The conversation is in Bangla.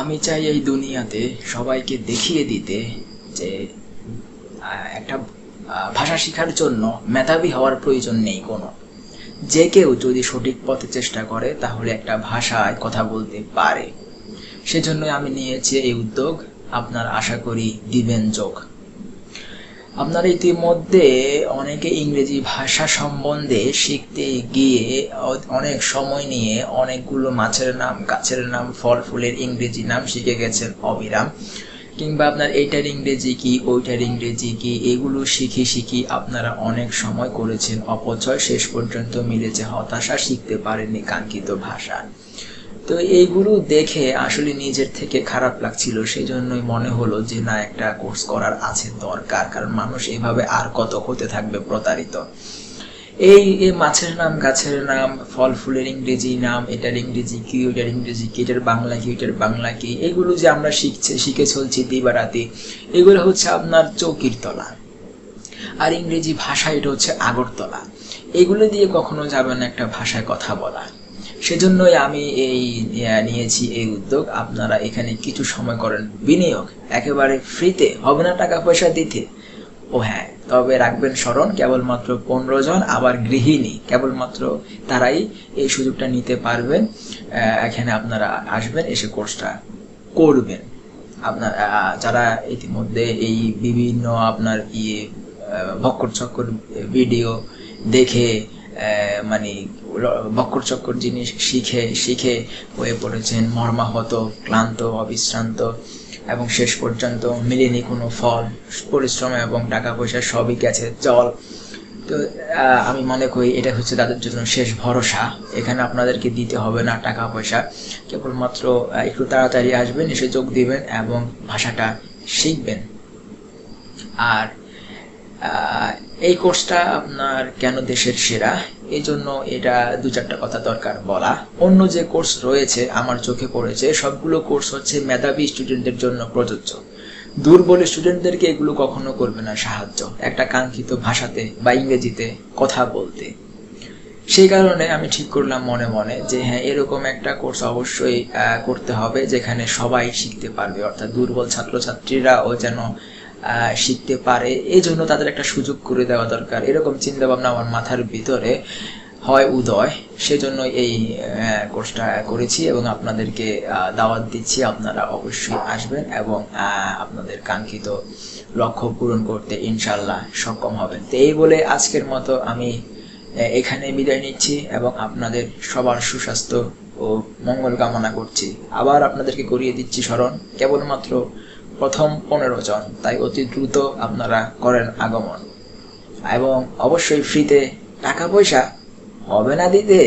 আমি চাই এই দুনিয়াতে সবাইকে দেখিয়ে দিতে যে একটা ভাষা শেখার জন্য মেধাবী হওয়ার প্রয়োজন নেই কোনো। যে কেউ যদি সঠিক পথে চেষ্টা করে তাহলে একটা ভাষায় কথা বলতে পারে। সেজন্যই আমি নিয়েছি এই উদ্যোগ। আপনার আশা করি দিবেন যোগ। আপনারা ইতিমধ্যে অনেকে ইংরেজি ভাষা সম্বন্ধে শিখতে গিয়ে অনেক সময় নিয়ে অনেকগুলো মাছের নাম, গাছের নাম, ফল ফুলের ইংরেজি নাম শিখে গেছেন অবিরাম। কিংবা আপনার এইটার ইংরেজি কি, ওইটার ইংরেজি কি, এগুলো শিখি আপনারা অনেক সময় করেছেন অপচয়। শেষ পর্যন্ত মিলেছে হতাশা, শিখতে পারেননি কাঙ্ক্ষিত ভাষা। তো এইগুলো দেখে আসলে নিজের থেকে খারাপ লাগছিল। সেই জন্যই মনে হলো যে না, একটা কোর্স করার আছে দরকার, কারণ মানুষ এভাবে আর কত হতে থাকবে প্রতারিত। এই মাছের নাম, গাছের নাম, ফল ফুলের ইংরেজি নাম, এটার ইংরেজি কি, ওইটার ইংরেজি কি, এটার বাংলা কি, ওইটার বাংলা কি, এগুলো যে আমরা শিখে চলছি দিবারাতি, এগুলো হচ্ছে আপনার চৌকির তলা। আর ইংরেজি ভাষা এটা হচ্ছে আগরতলা। এগুলো দিয়ে কখনো যাবে না একটা ভাষায় কথা বলা। সেজন্যই আমি নিয়েছি এই উদ্যোগ। আপনারা এখানে কিছু সময় করেন বিনিয়োগ, একেবারে ফ্রিতে, হবে না টাকা পয়সা দিতে। ও হ্যাঁ, তবে রাখবেন স্মরণ, কেবলমাত্র 15 জন, আবার গৃহিণী, কেবলমাত্র তারাই এই সুযোগটা নিতে পারবেন। এখানে আপনারা আসবেন, এসে কোর্সটা করবেন। আপনার যারা ইতিমধ্যে এই বিভিন্ন আপনার ভক্কর চক্কর ভিডিও দেখে মানে বক্কর চক্কর জিনিস শিখে হয়ে পড়েছেন মর্মাহত, ক্লান্ত, অবিশ্রান্ত, এবং শেষ পর্যন্ত মিলেনি কোনো ফল, পরিশ্রম এবং টাকা পয়সা সবই গেছে জল। তো আমি মনে করি এটা হচ্ছে তাদের জন্য শেষ ভরসা। এখানে আপনাদেরকে দিতে হবে না টাকা পয়সা, কেবলমাত্র একটু তাড়াতাড়ি আসবেন, এসে যোগ দিবেন এবং ভাষাটা শিখবেন। আর এই কোর্সটা আপনার কেন দেশের সেরা, এই জন্য এটা 2-4টা কথা দরকার বলা। অন্য যে কোর্স রয়েছে আমার চোখে পড়েছে, সবগুলো কোর্স হচ্ছে মেধাবী স্টুডেন্টদের জন্য প্রযোজ্য। দুর্বল স্টুডেন্টদেরকে এগুলো কখনো করবে না সাহায্য, একটা কাঙ্ক্ষিত ভাষাতে বা ইংরেজিতে কথা বলতে। সেই কারণে আমি ঠিক করলাম মনে মনে যে হ্যাঁ, এরকম একটা কোর্স অবশ্যই করতে হবে যেখানে সবাই শিখতে পারবে, অর্থাৎ দুর্বল ছাত্রছাত্রীরাও যেন শিখতে পারে। এই জন্য তাদের একটা সুযোগ করে দেওয়া দরকার, এরকম চিন্তা ভাবনা আমার মাথার ভিতরে হয় উদয়। সেজন্য এই কোর্সটা করেছি এবং আপনাদেরকে দাওয়াত দিচ্ছি। আপনারা অবশ্যই আসবেন এবং আপনাদের কাঙ্ক্ষিত লক্ষ্য পূরণ করতে ইনশাল্লাহ সক্ষম হবেন। তো এই বলে আজকের মতো আমি এখানে বিদায় নিচ্ছি এবং আপনাদের সবার সুস্বাস্থ্য ও মঙ্গল কামনা করছি। আবার আপনাদেরকে করিয়ে দিচ্ছি স্মরণ, কেবলমাত্র প্রথম 15 জন, তাই অতি দ্রুত আপনারা করেন আগমন, এবং অবশ্যই ফ্রিতে, টাকা পয়সা হবে না দিতে।